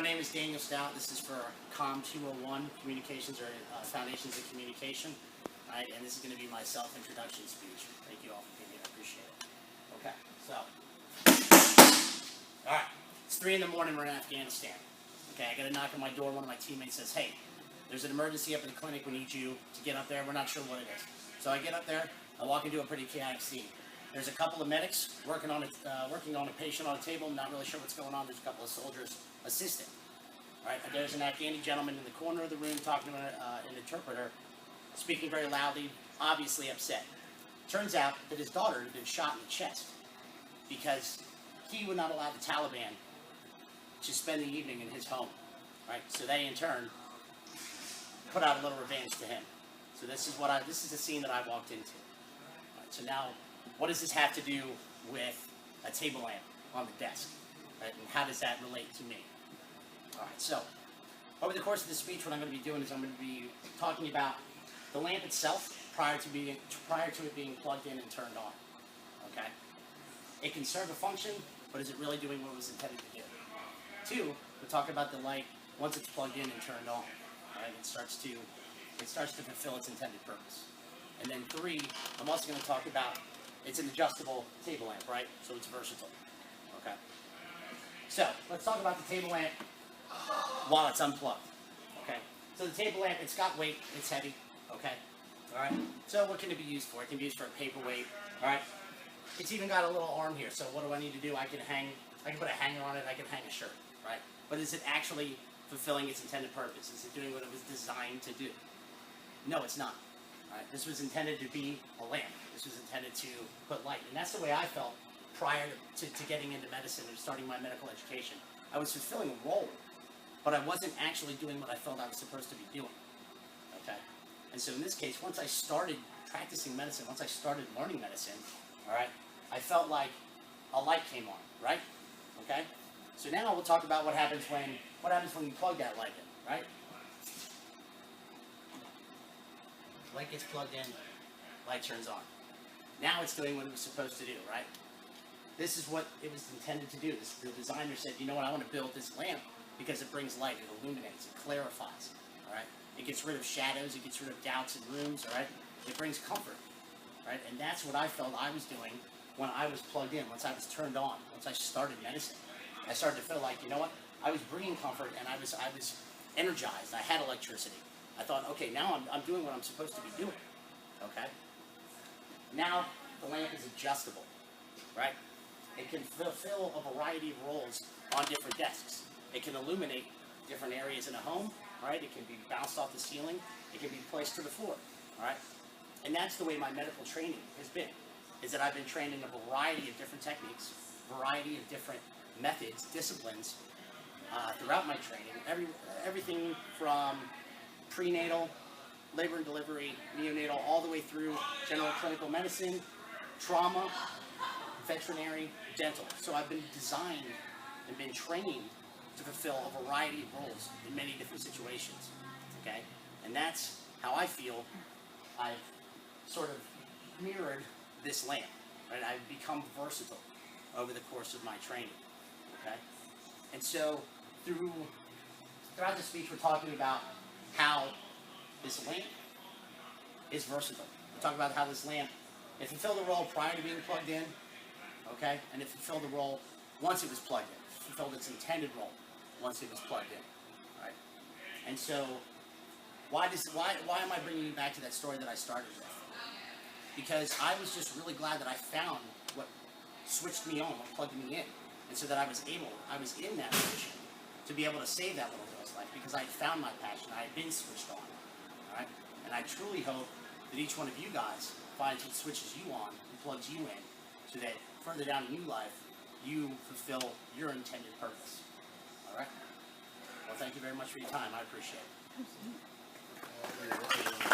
my name is Daniel Stout. This is for COM 201, Communications or Foundations of Communication. All right, and this is going to be my self-introduction speech. Thank you all for being here. I appreciate it. Okay, so, all right, it's 3 in the morning. We're in Afghanistan. Okay, I got a knock on my door. One of my teammates says, "Hey, there's an emergency up in the clinic. We need you to get up there. We're not sure what it is." So I get up there. I walk into a pretty chaotic scene. There's a couple of medics working on a patient on a table. Not really sure what's going on. There's a couple of soldiers assisting. All right, there's an Afghani gentleman in the corner of the room talking to an interpreter, speaking very loudly, obviously upset. Turns out that his daughter had been shot in the chest because he would not allow the Taliban to spend the evening in his home. Right, so they in turn put out a little revenge to him. So this is the scene that I walked into. Right, so now, what does this have to do with a table lamp on the desk? Right, and how does that relate to me? All right, so over the course of this speech, what I'm going to be doing is I'm going to be talking about the lamp itself prior to it being plugged in and turned on. Okay, it can serve a function, but is it really doing what it was intended to do? 2, we'll talk about the light once it's plugged in and turned on. Right, it starts to fulfill its intended purpose. And then 3, I'm also going to talk about it's an adjustable table lamp, right? So it's versatile. Okay. So let's talk about the table lamp while it's unplugged. Okay. So the table lamp, it's got weight, it's heavy. Okay. All right. So what can it be used for? It can be used for a paperweight. All right. It's even got a little arm here. So what do I need to do? I can put a hanger on it. I can hang a shirt. Right. But is it actually fulfilling its intended purpose? Is it doing what it was designed to do? No, it's not. Right? This was intended to be a lamp. This was intended to put light. And that's the way I felt prior to getting into medicine and starting my medical education. I was fulfilling a role, but I wasn't actually doing what I felt I was supposed to be doing. Okay? And so in this case, once I started practicing medicine, once I started learning medicine, all right, I felt like a light came on, right? Okay? So now we'll talk about what happens when you plug that light in, right? Light gets plugged in, light turns on. Now it's doing what it was supposed to do, right? This is what it was intended to do. The designer said, you know what, I want to build this lamp because it brings light, it illuminates, it clarifies, all right? It gets rid of shadows, it gets rid of doubts in rooms, all right? It brings comfort, right? And that's what I felt I was doing when I was plugged in, once I was turned on, once I started medicine. I started to feel like, you know what, I was bringing comfort and I was energized, I had electricity. I thought, okay, now I'm doing what I'm supposed to be doing, okay? Now, the lamp is adjustable, right? It can fulfill a variety of roles on different desks. It can illuminate different areas in a home, right? It can be bounced off the ceiling. It can be placed to the floor, all right? And that's the way my medical training has been, is that I've been trained in a variety of different techniques, variety of different methods, disciplines throughout my training. Everything from prenatal, labor and delivery, neonatal, all the way through general clinical medicine, trauma, veterinary, dental. So I've been designed and been trained to fulfill a variety of roles in many different situations, okay? And that's how I feel I've sort of mirrored this lamp, right? I've become versatile over the course of my training, okay? And so throughout the speech, we're talking about how this lamp is versatile. We're talking about how this lamp, it fulfilled the role prior to being plugged in, okay? And it fulfilled the role once it was plugged in. It fulfilled its intended role once it was plugged in, right? And so, why am I bringing you back to that story that I started with? Because I was just really glad that I found what switched me on, what plugged me in, and so that I was in that position to be able to save that little girl's life because I had found my passion, I had been switched on, all right? And I truly hope that each one of you guys finds what switches you on and plugs you in so that further down in your life, you fulfill your intended purpose, all right? Well, thank you very much for your time. I appreciate it.